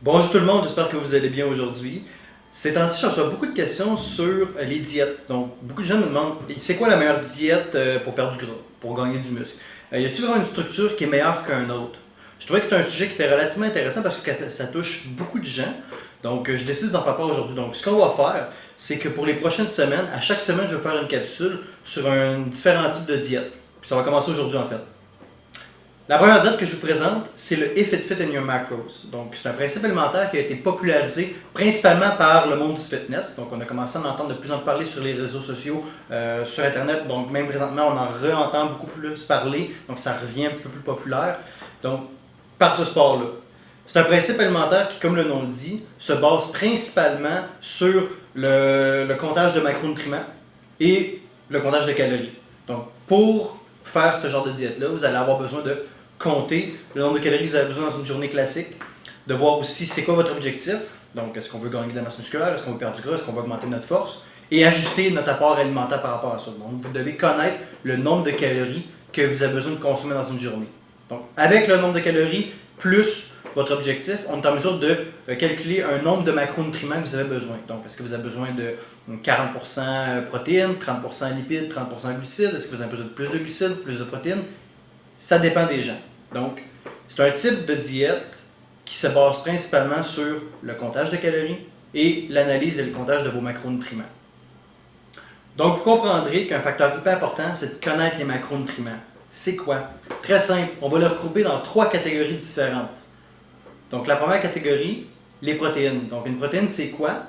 Bonjour tout le monde, j'espère que vous allez bien aujourd'hui. Ces temps-ci, je reçois beaucoup de questions sur les diètes. Donc, beaucoup de gens me demandent c'est quoi la meilleure diète pour perdre du gras, pour gagner du muscle. Y a-t-il vraiment une structure qui est meilleure qu'un autre? Je trouvais que c'était un sujet qui était relativement intéressant parce que ça touche beaucoup de gens. Donc, je décide d'en faire part aujourd'hui. Donc, ce qu'on va faire, c'est que pour les prochaines semaines, à chaque semaine, je vais faire une capsule sur un différent type de diète. Puis ça va commencer aujourd'hui en fait. La première diète que je vous présente, c'est le If It Fit in Your Macros. Donc, c'est un principe alimentaire qui a été popularisé principalement par le monde du fitness. Donc, on a commencé à en entendre de plus en plus parler sur les réseaux sociaux, sur Internet. Donc, même présentement, on en réentend beaucoup plus parler. Donc, ça revient un petit peu plus populaire. Donc, par ce sport-là. C'est un principe alimentaire qui, comme le nom le dit, se base principalement sur le comptage de macronutriments et le comptage de calories. Donc, pour faire ce genre de diète-là, vous allez avoir besoin de compter le nombre de calories que vous avez besoin dans une journée classique, de voir aussi c'est quoi votre objectif, donc est-ce qu'on veut gagner de la masse musculaire, est-ce qu'on veut perdre du gras, est-ce qu'on veut augmenter notre force, et ajuster notre apport alimentaire par rapport à ça. Donc vous devez connaître le nombre de calories que vous avez besoin de consommer dans une journée. Donc avec le nombre de calories plus votre objectif, on est en mesure de calculer un nombre de macronutriments que vous avez besoin. Donc est-ce que vous avez besoin de 40% protéines, 30% lipides, 30% glucides, est-ce que vous avez besoin de plus de glucides, plus de protéines? Ça dépend des gens. Donc, c'est un type de diète qui se base principalement sur le comptage de calories et l'analyse et le comptage de vos macronutriments. Donc, vous comprendrez qu'un facteur hyper important, c'est de connaître les macronutriments. C'est quoi? Très simple, on va les regrouper dans 3 catégories différentes. Donc, la première catégorie, les protéines. Donc, une protéine, c'est quoi?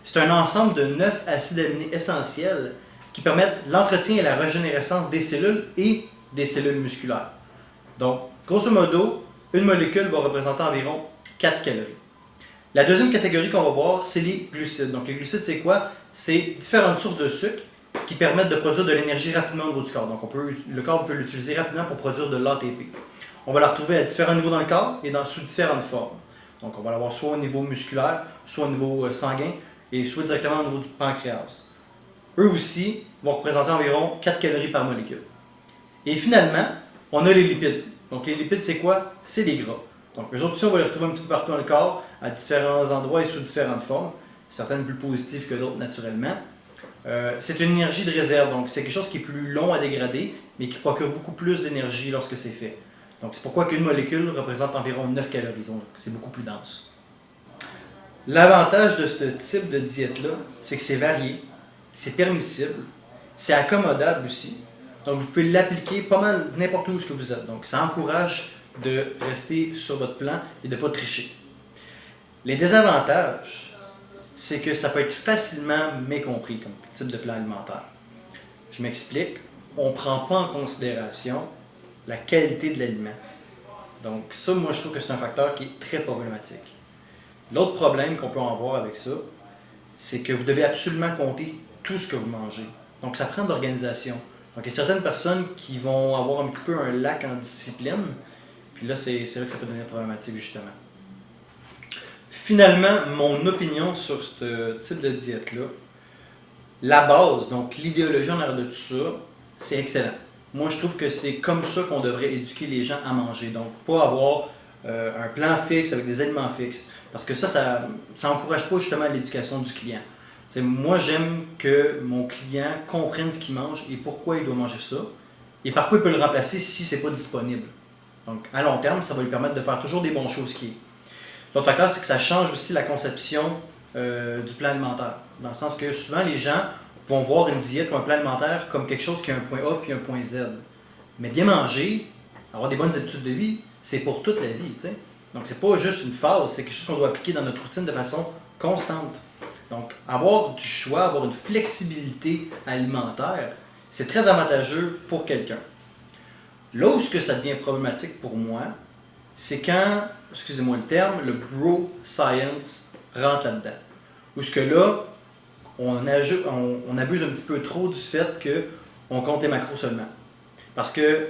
C'est un ensemble de 9 acides aminés essentiels qui permettent l'entretien et la régénérescence des cellules et des cellules musculaires. Donc, grosso modo, une molécule va représenter environ 4 calories. La deuxième catégorie qu'on va voir, c'est les glucides. Donc, les glucides, c'est quoi? C'est différentes sources de sucre qui permettent de produire de l'énergie rapidement au niveau du corps. Donc, le corps peut l'utiliser rapidement pour produire de l'ATP. On va la retrouver à différents niveaux dans le corps et sous différentes formes. Donc, on va l'avoir soit au niveau musculaire, soit au niveau sanguin et soit directement au niveau du pancréas. Eux aussi vont représenter environ 4 calories par molécule. Et finalement, on a les lipides. Donc les lipides, c'est quoi? C'est les gras. Donc eux autres aussi, on va les retrouver un petit peu partout dans le corps, à différents endroits et sous différentes formes. Certaines plus positives que d'autres, naturellement. C'est une énergie de réserve, donc c'est quelque chose qui est plus long à dégrader, mais qui procure beaucoup plus d'énergie lorsque c'est fait. Donc c'est pourquoi qu'une molécule représente environ 9 calories, donc c'est beaucoup plus dense. L'avantage de ce type de diète-là, c'est que c'est varié, c'est permissible, c'est accommodable aussi. Donc, vous pouvez l'appliquer pas mal n'importe où ce que vous êtes. Donc, ça encourage de rester sur votre plan et de ne pas tricher. Les désavantages, c'est que ça peut être facilement mécompris comme type de plan alimentaire. Je m'explique. On ne prend pas en considération la qualité de l'aliment. Donc, ça, moi, je trouve que c'est un facteur qui est très problématique. L'autre problème qu'on peut en avoir avec ça, c'est que vous devez absolument compter tout ce que vous mangez. Donc, ça prend de l'organisation. Donc, il y a certaines personnes qui vont avoir un petit peu un lac en discipline, puis là, c'est là que ça peut devenir problématique, justement. Finalement, mon opinion sur ce type de diète-là, la base, donc l'idéologie en arrière de tout ça, c'est excellent. Moi, je trouve que c'est comme ça qu'on devrait éduquer les gens à manger. Donc, pas avoir un plan fixe avec des aliments fixes. Parce que ça n'encourage pas justement l'éducation du client. T'sais, moi, j'aime que mon client comprenne ce qu'il mange et pourquoi il doit manger ça et par quoi il peut le remplacer si ce n'est pas disponible. Donc, à long terme, ça va lui permettre de faire toujours des bonnes choses. L'autre facteur, c'est que ça change aussi la conception du plan alimentaire. Dans le sens que souvent, les gens vont voir une diète ou un plan alimentaire comme quelque chose qui a un point A puis un point Z. Mais bien manger, avoir des bonnes habitudes de vie, c'est pour toute la vie. T'sais. Donc, c'est pas juste une phase, c'est quelque chose qu'on doit appliquer dans notre routine de façon constante. Donc, avoir du choix, avoir une flexibilité alimentaire, c'est très avantageux pour quelqu'un. Là où ça devient problématique pour moi, c'est quand, excusez-moi le terme, le bro science rentre là-dedans. Où ce que là, on abuse un petit peu trop du fait qu'on compte les macros seulement. Parce que, tu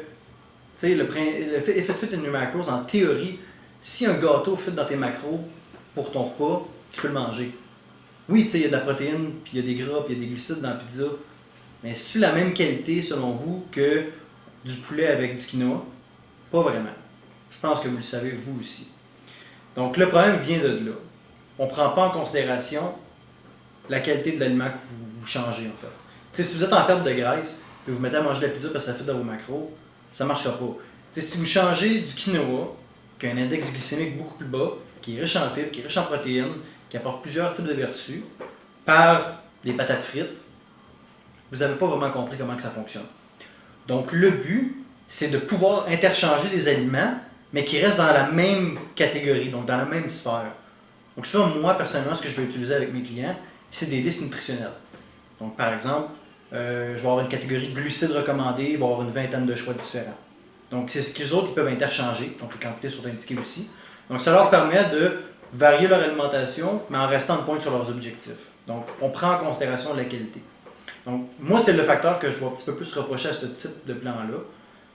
sais, le fait fit in your macros, en théorie, si un gâteau fit dans tes macros pour ton repas, tu peux le manger. Oui, tu sais, il y a de la protéine, puis il y a des gras, puis il y a des glucides dans la pizza. Mais c'est-tu la même qualité, selon vous, que du poulet avec du quinoa? Pas vraiment. Je pense que vous le savez, vous aussi. Donc le problème vient de là. On ne prend pas en considération la qualité de l'aliment que vous changez en fait. T'sais, si vous êtes en perte de graisse et vous mettez à manger de la pizza parce que ça fait dans vos macros, ça ne marchera pas. T'sais, si vous changez du quinoa, qui a un index glycémique beaucoup plus bas, qui est riche en fibres, qui est riche en protéines, qui apporte plusieurs types de vertus, par des patates frites, vous n'avez pas vraiment compris comment que ça fonctionne. Donc le but, c'est de pouvoir interchanger des aliments, mais qui restent dans la même catégorie, donc dans la même sphère. Donc souvent, moi, personnellement, ce que je vais utiliser avec mes clients, c'est des listes nutritionnelles. Donc par exemple, je vais avoir une catégorie glucides recommandés, il va y avoir une vingtaine de choix différents. Donc c'est ce qu'ils autres, ils peuvent interchanger, donc les quantités sont indiquées aussi. Donc ça leur permet de varier leur alimentation, mais en restant de pointe sur leurs objectifs. Donc on prend en considération la qualité. Donc moi, c'est le facteur que je vais un petit peu plus reprocher à ce type de plan-là.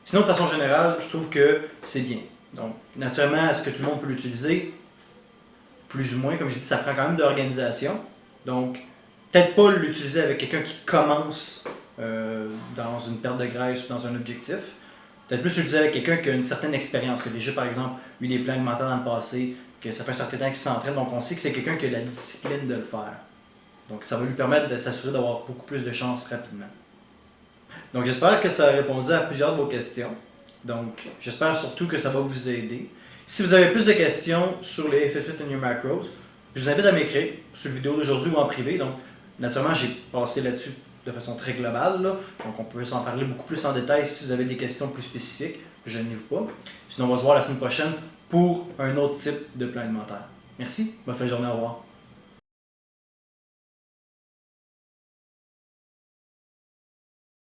Sinon, de façon générale, je trouve que c'est bien. Donc, naturellement, est-ce que tout le monde peut l'utiliser? Plus ou moins, comme je dis, ça prend quand même de l'organisation. Donc, peut-être pas l'utiliser avec quelqu'un qui commence dans une perte de graisse ou dans un objectif. Peut-être plus l'utiliser avec quelqu'un qui a une certaine expérience, qui a déjà, par exemple, eu des plans alimentaires dans le passé, que ça fait un certain temps qu'il s'entraîne. Donc, on sait que c'est quelqu'un qui a la discipline de le faire. Donc, ça va lui permettre de s'assurer d'avoir beaucoup plus de chances rapidement. Donc, j'espère que ça a répondu à plusieurs de vos questions. Donc, j'espère surtout que ça va vous aider. Si vous avez plus de questions sur les Fit in Your Macros, je vous invite à m'écrire sur la vidéo d'aujourd'hui ou en privé. Donc, naturellement, j'ai passé là-dessus de façon très globale. Là. Donc, on peut s'en parler beaucoup plus en détail si vous avez des questions plus spécifiques. Je n'y vous pas. Sinon, on va se voir la semaine prochaine pour un autre type de plan alimentaire. Merci. Bonne fin de journée. Au revoir.